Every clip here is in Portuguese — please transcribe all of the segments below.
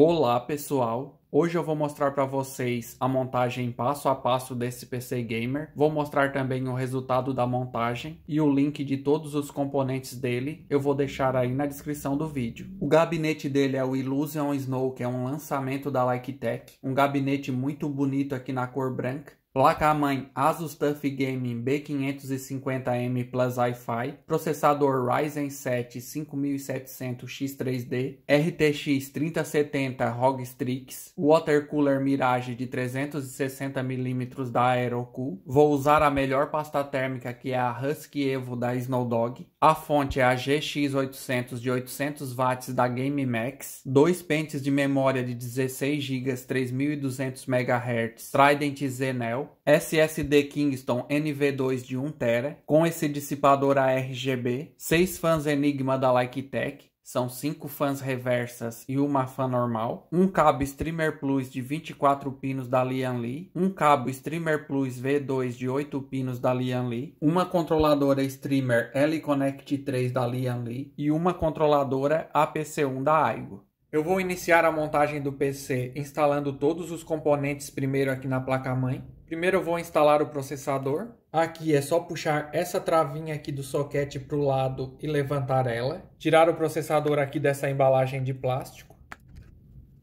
Olá pessoal, hoje eu vou mostrar para vocês a montagem passo a passo desse PC Gamer. Vou mostrar também o resultado da montagem e o link de todos os componentes dele eu vou deixar aí na descrição do vídeo. O gabinete dele é o Illusion Snow, que é um lançamento da Liketech, um gabinete muito bonito aqui na cor branca. Placa-mãe Asus TUF Gaming B550M Plus Wi-Fi, processador Ryzen 7 5700X3D, RTX 3070 ROG Strix, Water Cooler Mirage de 360mm da Aerocool. Vou usar a melhor pasta térmica, que é a Husky Evo da Snowdog. A fonte é a GX800 de 800 watts da GameMax. 2 pentes de memória de 16 GB 3200 MHz Trident Zenel. SSD Kingston NV2 de 1TB, com esse dissipador ARGB, 6 fãs Enigma da Liketech, são 5 fãs reversas e uma fã normal, um cabo Streamer Plus de 24 pinos da Lianli, um cabo Streamer Plus V2 de 8 pinos da Lianli, uma controladora Streamer L-Connect 3 da Lianli e uma controladora APC1 da Aigo. Eu vou iniciar a montagem do PC instalando todos os componentes primeiro aqui na placa-mãe. Primeiro eu vou instalar o processador. Aqui é só puxar essa travinha aqui do soquete para o lado e levantar ela. Tirar o processador aqui dessa embalagem de plástico.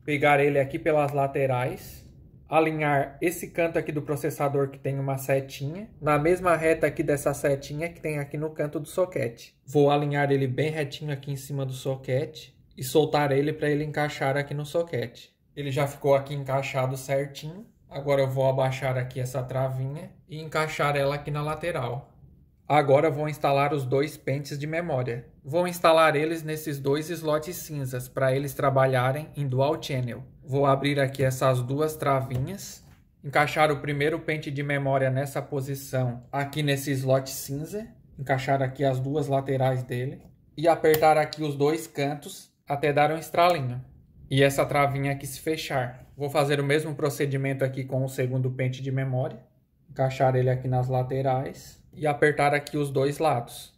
Pegar ele aqui pelas laterais. Alinhar esse canto aqui do processador que tem uma setinha. Na mesma reta aqui dessa setinha que tem aqui no canto do soquete. Vou alinhar ele bem retinho aqui em cima do soquete. E soltar ele para ele encaixar aqui no soquete. Ele já ficou aqui encaixado certinho. Agora eu vou abaixar aqui essa travinha e encaixar ela aqui na lateral. Agora eu vou instalar os 2 pentes de memória. Vou instalar eles nesses 2 slots cinzas para eles trabalharem em dual channel. Vou abrir aqui essas 2 travinhas. Encaixar o primeiro pente de memória nessa posição aqui nesse slot cinza. Encaixar aqui as 2 laterais dele. E apertar aqui os 2 cantos até dar um estralinho. E essa travinha aqui se fechar. Vou fazer o mesmo procedimento aqui com o segundo pente de memória. Encaixar ele aqui nas laterais. E apertar aqui os 2 lados.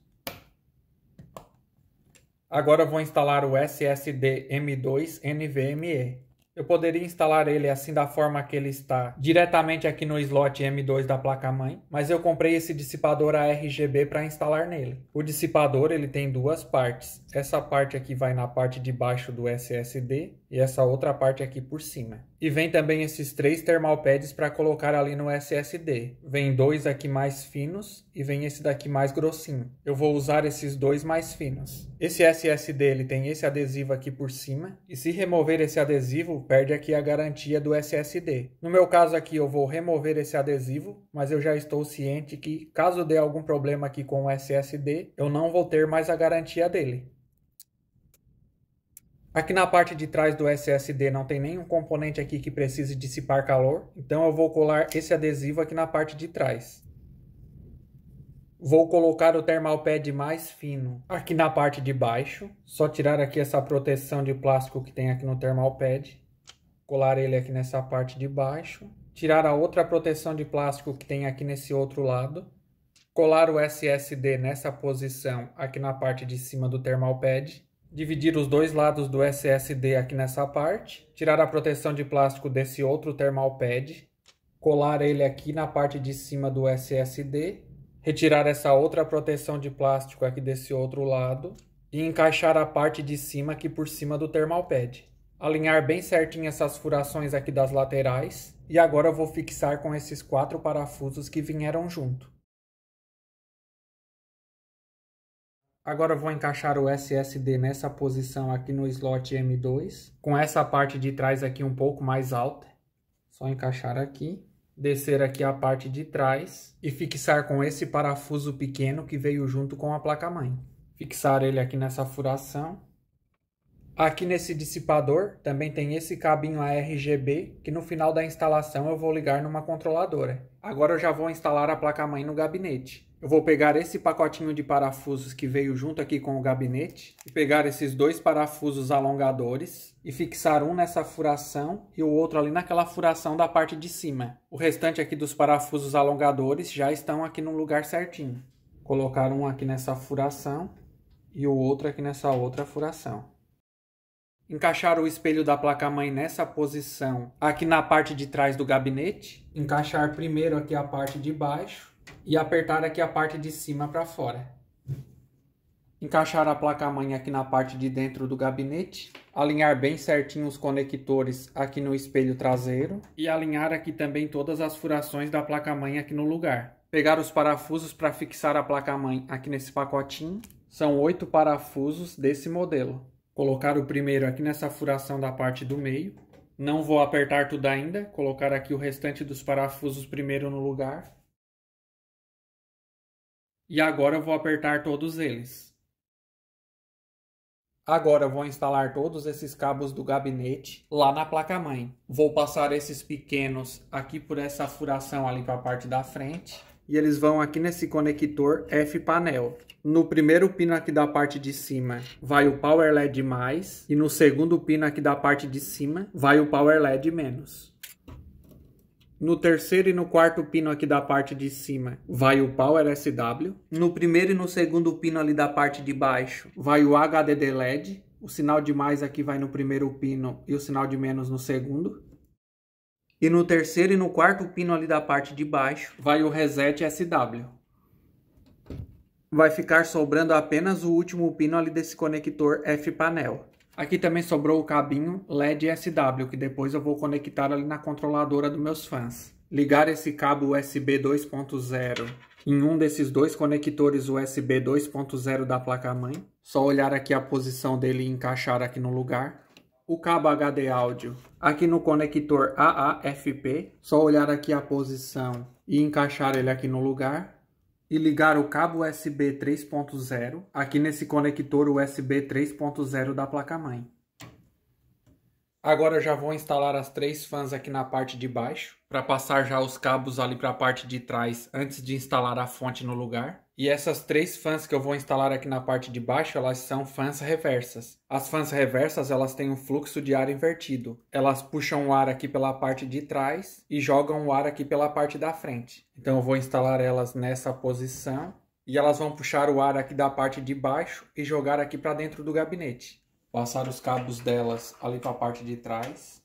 Agora eu vou instalar o SSD M2 NVMe. Eu poderia instalar ele assim da forma que ele está, diretamente aqui no slot M2 da placa-mãe, mas eu comprei esse dissipador ARGB para instalar nele. O dissipador ele tem 2 partes. Essa parte aqui vai na parte de baixo do SSD e essa outra parte aqui por cima. E vem também esses 3 thermal pads para colocar ali no SSD. Vem 2 aqui mais finos e vem esse daqui mais grossinho. Eu vou usar esses 2 mais finos. Esse SSD ele tem esse adesivo aqui por cima e se remover esse adesivo, perde aqui a garantia do SSD. No meu caso aqui eu vou remover esse adesivo, mas eu já estou ciente que caso dê algum problema aqui com o SSD, eu não vou ter mais a garantia dele. Aqui na parte de trás do SSD não tem nenhum componente aqui que precise dissipar calor, então eu vou colar esse adesivo aqui na parte de trás. Vou colocar o thermal pad mais fino aqui na parte de baixo, só tirar aqui essa proteção de plástico que tem aqui no thermal pad, colar ele aqui nessa parte de baixo, tirar a outra proteção de plástico que tem aqui nesse outro lado, colar o SSD nessa posição aqui na parte de cima do thermal pad, dividir os 2 lados do SSD aqui nessa parte, tirar a proteção de plástico desse outro thermal pad, colar ele aqui na parte de cima do SSD, retirar essa outra proteção de plástico aqui desse outro lado e encaixar a parte de cima aqui por cima do thermal pad. Alinhar bem certinho essas furações aqui das laterais e agora eu vou fixar com esses 4 parafusos que vieram junto. Agora eu vou encaixar o SSD nessa posição aqui no slot M2, com essa parte de trás aqui um pouco mais alta. Só encaixar aqui, descer aqui a parte de trás e fixar com esse parafuso pequeno que veio junto com a placa-mãe. Fixar ele aqui nessa furação. Aqui nesse dissipador também tem esse cabinho ARGB que no final da instalação eu vou ligar numa controladora. Agora eu já vou instalar a placa-mãe no gabinete. Eu vou pegar esse pacotinho de parafusos que veio junto aqui com o gabinete e pegar esses 2 parafusos alongadores e fixar um nessa furação e o outro ali naquela furação da parte de cima. O restante aqui dos parafusos alongadores já estão aqui no lugar certinho. Colocar um aqui nessa furação e o outro aqui nessa outra furação. Encaixar o espelho da placa-mãe nessa posição, aqui na parte de trás do gabinete. Encaixar primeiro aqui a parte de baixo e apertar aqui a parte de cima para fora. Encaixar a placa-mãe aqui na parte de dentro do gabinete. Alinhar bem certinho os conectores aqui no espelho traseiro. E alinhar aqui também todas as furações da placa-mãe aqui no lugar. Pegar os parafusos para fixar a placa-mãe aqui nesse pacotinho. São 8 parafusos desse modelo. Colocar o primeiro aqui nessa furação da parte do meio. Não vou apertar tudo ainda. Colocar aqui o restante dos parafusos primeiro no lugar. E agora eu vou apertar todos eles. Agora eu vou instalar todos esses cabos do gabinete lá na placa-mãe. Vou passar esses pequenos aqui por essa furação ali para a parte da frente. E eles vão aqui nesse conector F-panel. No primeiro pino aqui da parte de cima vai o Power LED mais. E no segundo pino aqui da parte de cima vai o Power LED menos. No terceiro e no quarto pino aqui da parte de cima vai o Power SW. No primeiro e no segundo pino ali da parte de baixo vai o HDD LED. O sinal de mais aqui vai no primeiro pino e o sinal de menos no segundo. E no terceiro e no quarto pino ali da parte de baixo vai o Reset SW. Vai ficar sobrando apenas o último pino ali desse conector F-panel. Aqui também sobrou o cabinho LED SW, que depois eu vou conectar ali na controladora dos meus fãs. Ligar esse cabo USB 2.0 em um desses dois conectores USB 2.0 da placa-mãe. Só olhar aqui a posição dele e encaixar aqui no lugar. O cabo HD áudio aqui no conector AAFP. Só olhar aqui a posição e encaixar ele aqui no lugar. E ligar o cabo USB 3.0 aqui nesse conector USB 3.0 da placa-mãe. Agora eu já vou instalar as 3 fãs aqui na parte de baixo, para passar já os cabos ali para a parte de trás antes de instalar a fonte no lugar. E essas 3 fãs que eu vou instalar aqui na parte de baixo, elas são fãs reversas. As fãs reversas, elas têm um fluxo de ar invertido. Elas puxam o ar aqui pela parte de trás e jogam o ar aqui pela parte da frente. Então eu vou instalar elas nessa posição e elas vão puxar o ar aqui da parte de baixo e jogar aqui para dentro do gabinete. Passar os cabos delas ali para a parte de trás.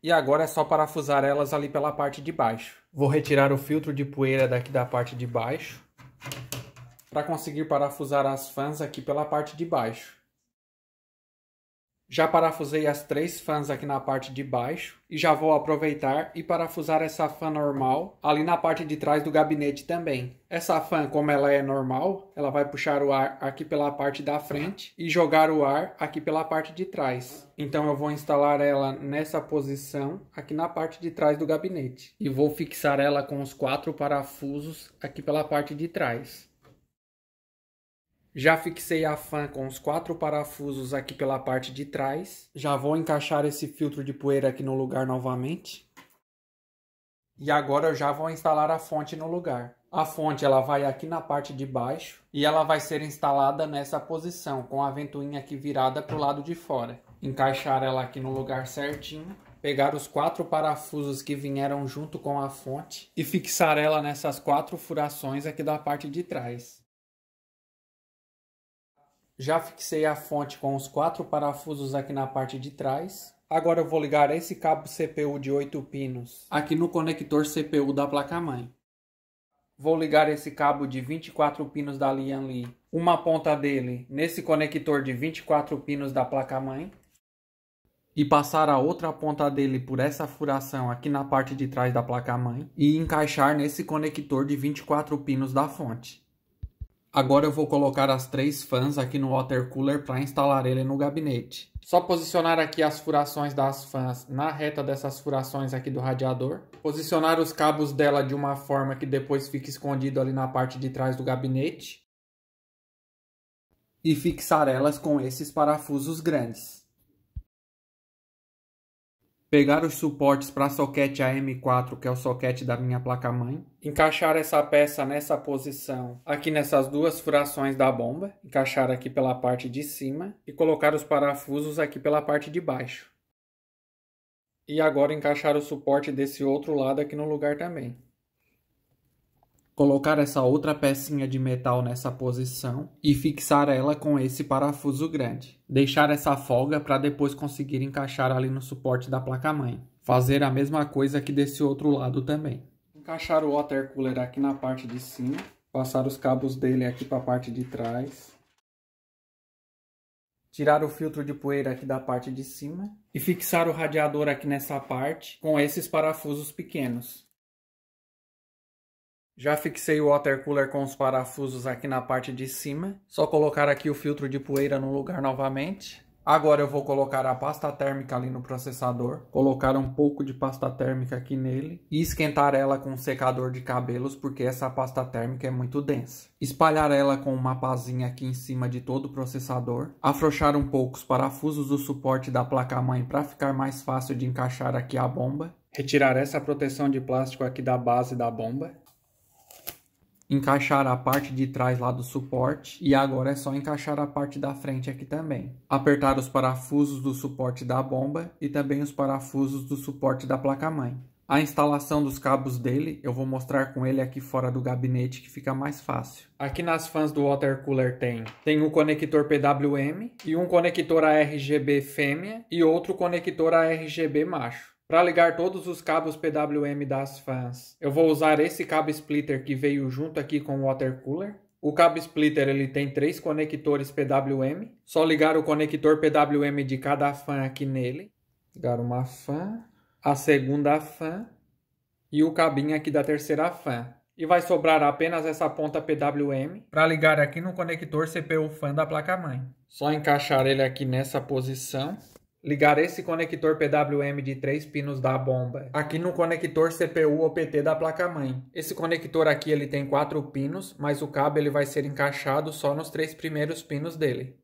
E agora é só parafusar elas ali pela parte de baixo. Vou retirar o filtro de poeira daqui da parte de baixo, para conseguir parafusar as fãs aqui pela parte de baixo. Já parafusei as 3 fãs aqui na parte de baixo e já vou aproveitar e parafusar essa fã normal ali na parte de trás do gabinete também. Essa fã, como ela é normal, ela vai puxar o ar aqui pela parte da frente e jogar o ar aqui pela parte de trás. Então eu vou instalar ela nessa posição aqui na parte de trás do gabinete. E vou fixar ela com os 4 parafusos aqui pela parte de trás. Já fixei a fã com os 4 parafusos aqui pela parte de trás. Já vou encaixar esse filtro de poeira aqui no lugar novamente. E agora eu já vou instalar a fonte no lugar. A fonte ela vai aqui na parte de baixo e ela vai ser instalada nessa posição, com a ventoinha aqui virada para o lado de fora. Encaixar ela aqui no lugar certinho. Pegar os 4 parafusos que vieram junto com a fonte e fixar ela nessas 4 furações aqui da parte de trás. Já fixei a fonte com os 4 parafusos aqui na parte de trás. Agora eu vou ligar esse cabo CPU de 8 pinos aqui no conector CPU da placa-mãe. Vou ligar esse cabo de 24 pinos da Lian Li, uma ponta dele nesse conector de 24 pinos da placa-mãe. E passar a outra ponta dele por essa furação aqui na parte de trás da placa-mãe. E encaixar nesse conector de 24 pinos da fonte. Agora eu vou colocar as 3 fãs aqui no water cooler para instalar ele no gabinete. Só posicionar aqui as furações das fãs na reta dessas furações aqui do radiador. Posicionar os cabos dela de uma forma que depois fique escondido ali na parte de trás do gabinete. E fixar elas com esses parafusos grandes. Pegar os suportes para soquete AM4, que é o soquete da minha placa-mãe. Encaixar essa peça nessa posição, aqui nessas 2 furações da bomba. Encaixar aqui pela parte de cima e colocar os parafusos aqui pela parte de baixo. E agora encaixar o suporte desse outro lado aqui no lugar também. Colocar essa outra pecinha de metal nessa posição e fixar ela com esse parafuso grande. Deixar essa folga para depois conseguir encaixar ali no suporte da placa-mãe. Fazer a mesma coisa aqui desse outro lado também. Encaixar o water cooler aqui na parte de cima. Passar os cabos dele aqui para a parte de trás. Tirar o filtro de poeira aqui da parte de cima. E fixar o radiador aqui nessa parte com esses parafusos pequenos. Já fixei o water cooler com os parafusos aqui na parte de cima. Só colocar aqui o filtro de poeira no lugar novamente. Agora eu vou colocar a pasta térmica ali no processador. Colocar um pouco de pasta térmica aqui nele. E esquentar ela com um secador de cabelos, porque essa pasta térmica é muito densa. Espalhar ela com uma pazinha aqui em cima de todo o processador. Afrouxar um pouco os parafusos do suporte da placa-mãe para ficar mais fácil de encaixar aqui a bomba. Retirar essa proteção de plástico aqui da base da bomba. Encaixar a parte de trás lá do suporte e agora é só encaixar a parte da frente aqui também. Apertar os parafusos do suporte da bomba e também os parafusos do suporte da placa-mãe. A instalação dos cabos dele eu vou mostrar com ele aqui fora do gabinete que fica mais fácil. Aqui nas fãs do water cooler tem um conector PWM e um conector ARGB fêmea e outro conector ARGB macho. Para ligar todos os cabos PWM das fãs, eu vou usar esse cabo splitter que veio junto aqui com o water cooler. O cabo splitter ele tem 3 conectores PWM. Só ligar o conector PWM de cada fã aqui nele. Ligar uma fã, a segunda fã e o cabinho aqui da terceira fã. E vai sobrar apenas essa ponta PWM para ligar aqui no conector CPU fã da placa-mãe. Só encaixar ele aqui nessa posição. Ligar esse conector PWM de 3 pinos da bomba aqui no conector CPU OPT da placa-mãe. Esse conector aqui ele tem 4 pinos, mas o cabo ele vai ser encaixado só nos 3 primeiros pinos dele.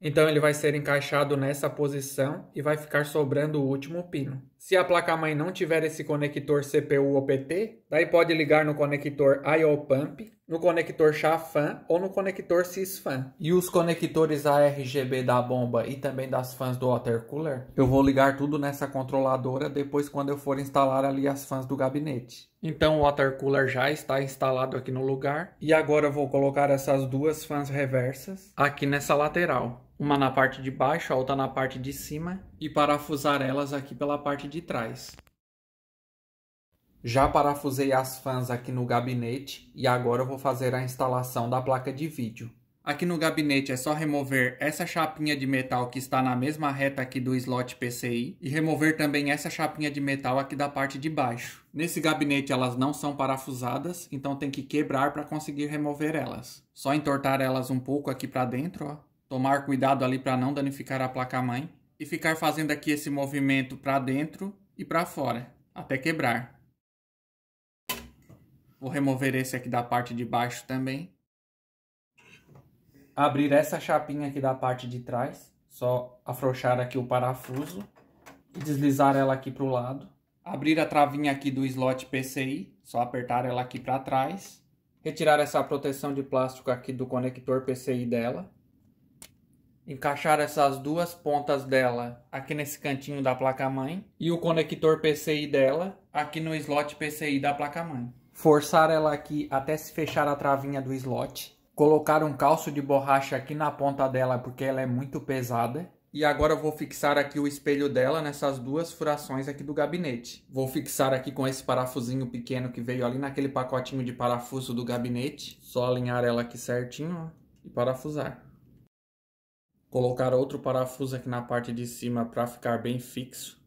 Então ele vai ser encaixado nessa posição e vai ficar sobrando o último pino. Se a placa-mãe não tiver esse conector CPU OPT, daí pode ligar no conector I/O Pump, no conector SHA-FAN ou no conector SYS-FAN. E os conectores ARGB da bomba e também das fãs do water cooler, eu vou ligar tudo nessa controladora depois quando eu for instalar ali as fãs do gabinete. Então o water cooler já está instalado aqui no lugar. E agora eu vou colocar essas duas fãs reversas aqui nessa lateral. Uma na parte de baixo, a outra na parte de cima. E parafusar elas aqui pela parte de trás. Já parafusei as fãs aqui no gabinete e agora eu vou fazer a instalação da placa de vídeo. Aqui no gabinete é só remover essa chapinha de metal que está na mesma reta aqui do slot PCI e remover também essa chapinha de metal aqui da parte de baixo. Nesse gabinete elas não são parafusadas, então tem que quebrar para conseguir remover elas. Só entortar elas um pouco aqui para dentro, ó. Tomar cuidado ali para não danificar a placa-mãe e ficar fazendo aqui esse movimento para dentro e para fora, até quebrar. Vou remover esse aqui da parte de baixo também. Abrir essa chapinha aqui da parte de trás. Só afrouxar aqui o parafuso. E deslizar ela aqui para o lado. Abrir a travinha aqui do slot PCI. Só apertar ela aqui para trás. Retirar essa proteção de plástico aqui do conector PCI dela. Encaixar essas duas pontas dela aqui nesse cantinho da placa-mãe. E o conector PCI dela aqui no slot PCI da placa-mãe. Forçar ela aqui até se fechar a travinha do slot. Colocar um calço de borracha aqui na ponta dela porque ela é muito pesada. E agora eu vou fixar aqui o espelho dela nessas duas furações aqui do gabinete. Vou fixar aqui com esse parafusinho pequeno que veio ali naquele pacotinho de parafuso do gabinete. Só alinhar ela aqui certinho, ó, e parafusar. Colocar outro parafuso aqui na parte de cima para ficar bem fixo.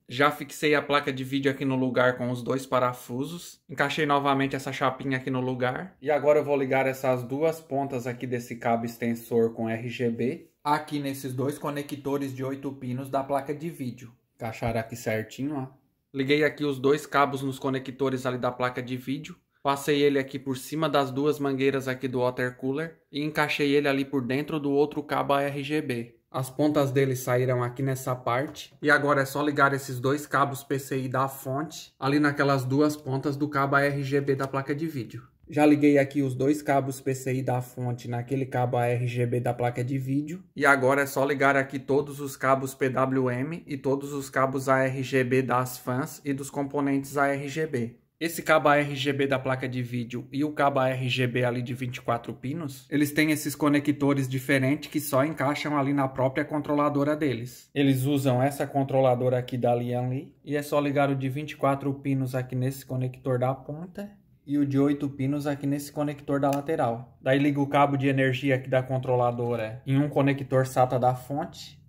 Já fixei a placa de vídeo aqui no lugar com os dois parafusos. Encaixei novamente essa chapinha aqui no lugar. E agora eu vou ligar essas duas pontas aqui desse cabo extensor com RGB. Aqui nesses dois conectores de 8 pinos da placa de vídeo. Encaixar aqui certinho, ó. Liguei aqui os dois cabos nos conectores ali da placa de vídeo. Passei ele aqui por cima das duas mangueiras aqui do water cooler. E encaixei ele ali por dentro do outro cabo RGB. As pontas dele saíram aqui nessa parte. E agora é só ligar esses dois cabos PCI da fonte ali naquelas duas pontas do cabo RGB da placa de vídeo. Já liguei aqui os dois cabos PCI da fonte naquele cabo RGB da placa de vídeo. E agora é só ligar aqui todos os cabos PWM e todos os cabos ARGB das fãs e dos componentes ARGB. Esse cabo ARGB da placa de vídeo e o cabo ARGB ali de 24 pinos, eles têm esses conectores diferentes que só encaixam ali na própria controladora deles. Eles usam essa controladora aqui da Lianli e é só ligar o de 24 pinos aqui nesse conector da ponta e o de 8 pinos aqui nesse conector da lateral. Daí liga o cabo de energia aqui da controladora em um conector SATA da fonte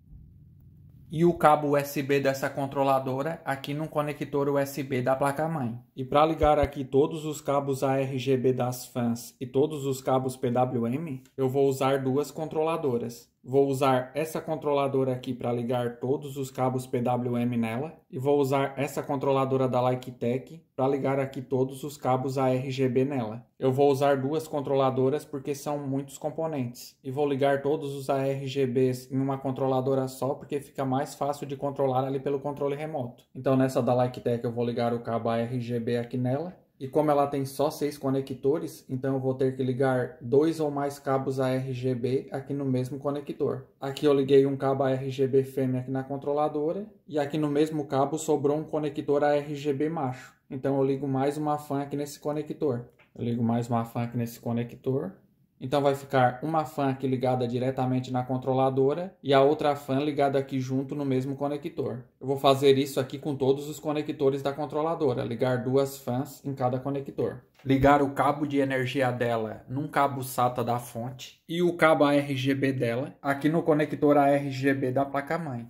e o cabo USB dessa controladora aqui no conector USB da placa-mãe. E para ligar aqui todos os cabos ARGB das fãs e todos os cabos PWM, eu vou usar duas controladoras. Vou usar essa controladora aqui para ligar todos os cabos PWM nela e vou usar essa controladora da Liketech para ligar aqui todos os cabos ARGB nela. Eu vou usar duas controladoras porque são muitos componentes e vou ligar todos os ARGBs em uma controladora só porque fica mais fácil de controlar ali pelo controle remoto. Então nessa da Liketech eu vou ligar o cabo ARGB aqui nela. E como ela tem só 6 conectores, então eu vou ter que ligar 2 ou mais cabos ARGB aqui no mesmo conector. Aqui eu liguei um cabo ARGB fêmea aqui na controladora e aqui no mesmo cabo sobrou um conector ARGB macho. Então eu ligo mais uma fan aqui nesse conector. Eu ligo mais uma fan aqui nesse conector. Então vai ficar uma fan aqui ligada diretamente na controladora e a outra fan ligada aqui junto no mesmo conector. Eu vou fazer isso aqui com todos os conectores da controladora, ligar duas fãs em cada conector. Ligar o cabo de energia dela num cabo SATA da fonte e o cabo ARGB dela aqui no conector ARGB da placa-mãe.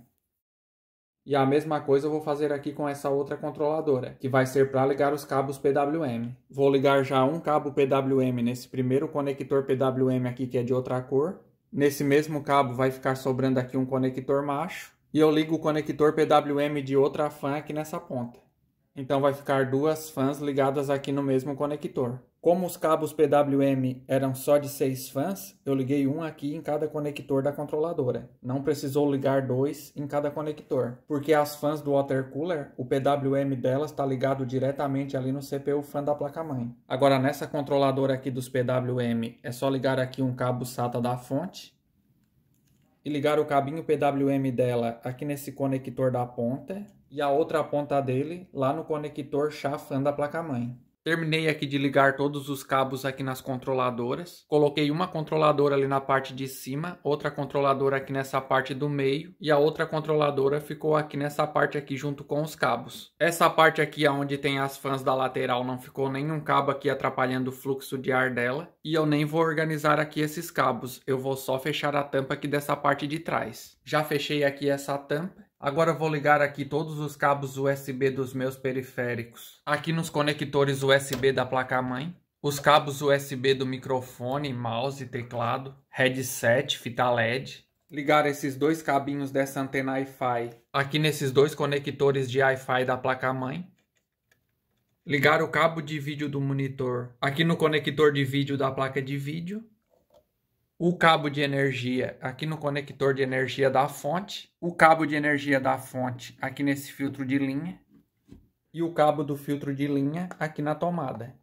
E a mesma coisa eu vou fazer aqui com essa outra controladora, que vai ser para ligar os cabos PWM. Vou ligar já um cabo PWM nesse primeiro conector PWM aqui, que é de outra cor. Nesse mesmo cabo vai ficar sobrando aqui um conector macho. E eu ligo o conector PWM de outra fan aqui nessa ponta. Então vai ficar duas fãs ligadas aqui no mesmo conector. Como os cabos PWM eram só de 6 fãs, eu liguei um aqui em cada conector da controladora. Não precisou ligar 2 em cada conector, porque as fãs do water cooler, o PWM delas está ligado diretamente ali no CPU fan da placa-mãe. Agora nessa controladora aqui dos PWM, é só ligar aqui um cabo SATA da fonte e ligar o cabinho PWM dela aqui nesse conector da ponta e a outra ponta dele lá no conector chá fan da placa-mãe. Terminei aqui de ligar todos os cabos aqui nas controladoras. Coloquei uma controladora ali na parte de cima, outra controladora aqui nessa parte do meio e a outra controladora ficou aqui nessa parte aqui junto com os cabos. Essa parte aqui onde tem as fãs da lateral não ficou nenhum cabo aqui atrapalhando o fluxo de ar dela. E eu nem vou organizar aqui esses cabos, eu vou só fechar a tampa aqui dessa parte de trás. Já fechei aqui essa tampa. Agora eu vou ligar aqui todos os cabos USB dos meus periféricos. Aqui nos conectores USB da placa-mãe. Os cabos USB do microfone, mouse, teclado, headset, fita LED. Ligar esses dois cabinhos dessa antena Wi-Fi aqui nesses dois conectores de Wi-Fi da placa-mãe. Ligar o cabo de vídeo do monitor aqui no conector de vídeo da placa de vídeo. O cabo de energia aqui no conector de energia da fonte, o cabo de energia da fonte aqui nesse filtro de linha e o cabo do filtro de linha aqui na tomada.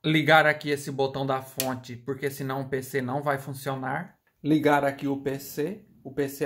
Ligar aqui esse botão da fonte, porque senão o PC não vai funcionar. Ligar aqui o PC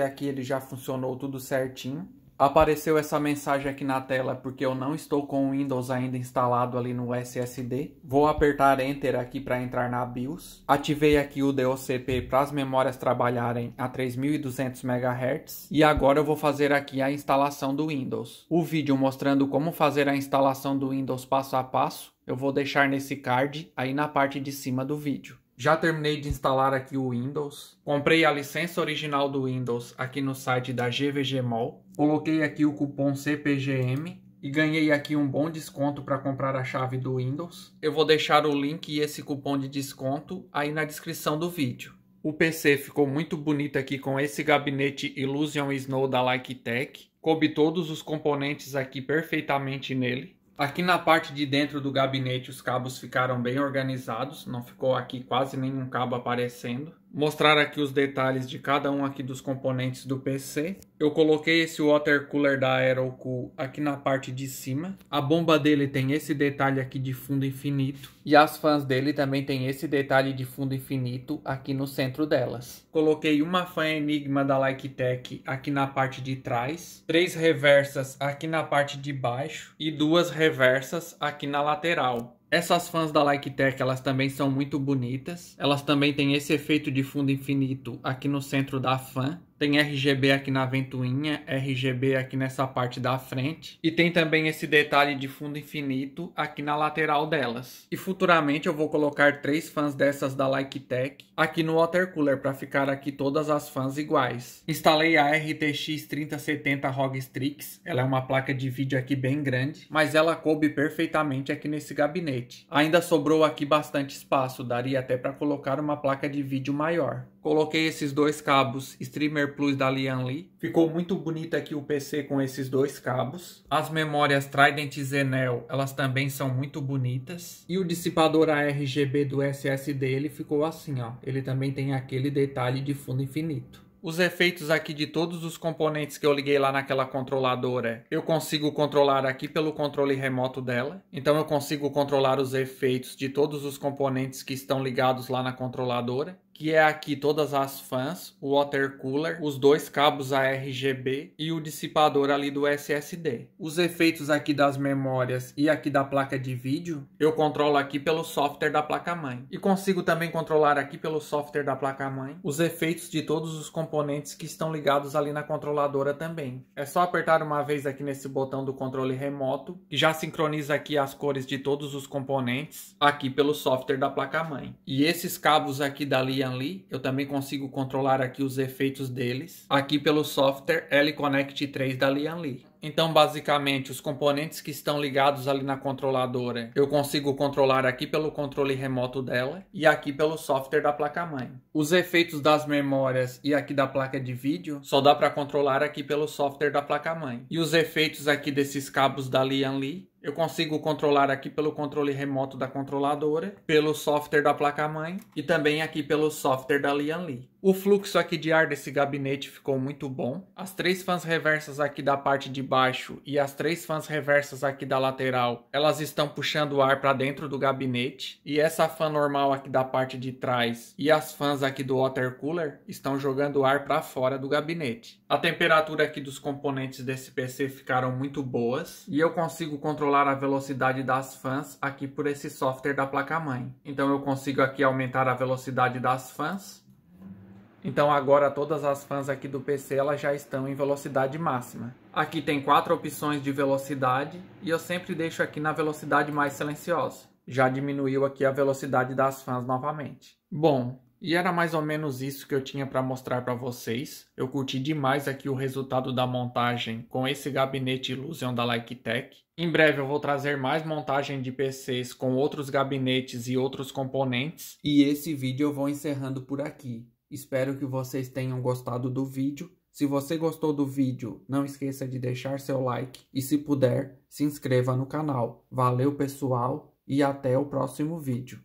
aqui ele já funcionou tudo certinho. Apareceu essa mensagem aqui na tela porque eu não estou com o Windows ainda instalado ali no SSD. Vou apertar Enter aqui para entrar na BIOS. Ativei aqui o DOCP para as memórias trabalharem a 3200 MHz. E agora eu vou fazer aqui a instalação do Windows. O vídeo mostrando como fazer a instalação do Windows passo a passo, eu vou deixar nesse card aí na parte de cima do vídeo. Já terminei de instalar aqui o Windows. Comprei a licença original do Windows aqui no site da GVG Mall. Coloquei aqui o cupom CPGM e ganhei aqui um bom desconto para comprar a chave do Windows. Eu vou deixar o link e esse cupom de desconto aí na descrição do vídeo. O PC ficou muito bonito aqui com esse gabinete Illusion Snow da Liketech. Coube todos os componentes aqui perfeitamente nele. Aqui na parte de dentro do gabinete os cabos ficaram bem organizados, não ficou aqui quase nenhum cabo aparecendo. mostrar aqui os detalhes de cada um aqui dos componentes do PC. Eu coloquei esse water cooler da Aerocool aqui na parte de cima. A bomba dele tem esse detalhe aqui de fundo infinito. E as fãs dele também tem esse detalhe de fundo infinito aqui no centro delas. Coloquei uma fã Enigma da Liketech aqui na parte de trás. 3 reversas aqui na parte de baixo. E 2 reversas aqui na lateral. Essas fãs da Liketech, elas também são muito bonitas. Elas também têm esse efeito de fundo infinito aqui no centro da fã. Tem RGB aqui na ventoinha, RGB aqui nessa parte da frente. E tem também esse detalhe de fundo infinito aqui na lateral delas. E futuramente eu vou colocar 3 fãs dessas da Liketech aqui no water cooler para ficar aqui todas as fãs iguais. Instalei a RTX 3070 ROG Strix. Ela é uma placa de vídeo aqui bem grande, mas ela coube perfeitamente aqui nesse gabinete. Ainda sobrou aqui bastante espaço, daria até para colocar uma placa de vídeo maior. Coloquei esses 2 cabos Streamer Plus da Lian-Li. Ficou muito bonito aqui o PC com esses 2 cabos. As memórias Trident Zenel, elas também são muito bonitas. E o dissipador ARGB do SSD, ele ficou assim, ó. Ele também tem aquele detalhe de fundo infinito. Os efeitos aqui de todos os componentes que eu liguei lá naquela controladora, eu consigo controlar aqui pelo controle remoto dela. Então eu consigo controlar os efeitos de todos os componentes que estão ligados lá na controladora, que é aqui todas as fãs, o water cooler, os 2 cabos ARGB e o dissipador ali do SSD. Os efeitos aqui das memórias e aqui da placa de vídeo, eu controlo aqui pelo software da placa-mãe. E consigo também controlar aqui pelo software da placa-mãe os efeitos de todos os componentes que estão ligados ali na controladora também. É só apertar uma vez aqui nesse botão do controle remoto, que já sincroniza aqui as cores de todos os componentes aqui pelo software da placa-mãe. E esses cabos aqui da Lian-Li, eu também consigo controlar aqui os efeitos deles aqui pelo software L-Connect 3 da Lian-Li. Então, basicamente, os componentes que estão ligados ali na controladora, eu consigo controlar aqui pelo controle remoto dela e aqui pelo software da placa-mãe. Os efeitos das memórias e aqui da placa de vídeo, só dá para controlar aqui pelo software da placa-mãe. E os efeitos aqui desses cabos da Lian-Li, eu consigo controlar aqui pelo controle remoto da controladora, pelo software da placa-mãe e também aqui pelo software da Lian-Li. O fluxo aqui de ar desse gabinete ficou muito bom. As 3 fãs reversas aqui da parte de baixo e as 3 fãs reversas aqui da lateral, elas estão puxando o ar para dentro do gabinete. E essa fã normal aqui da parte de trás e as fãs aqui do water cooler estão jogando o ar para fora do gabinete. A temperatura aqui dos componentes desse PC ficaram muito boas e eu consigo controlar a velocidade das fãs aqui por esse software da placa-mãe. Então eu consigo aqui aumentar a velocidade das fãs. Então agora todas as fãs aqui do PC elas já estão em velocidade máxima. Aqui tem 4 opções de velocidade e eu sempre deixo aqui na velocidade mais silenciosa. Já diminuiu aqui a velocidade das fãs novamente. Bom, e era mais ou menos isso que eu tinha para mostrar para vocês. Eu curti demais aqui o resultado da montagem com esse gabinete Illusion da Liketech. Em breve eu vou trazer mais montagem de PCs com outros gabinetes e outros componentes. E esse vídeo eu vou encerrando por aqui. Espero que vocês tenham gostado do vídeo. Se você gostou do vídeo, não esqueça de deixar seu like e, se puder, se inscreva no canal. Valeu, pessoal, e até o próximo vídeo.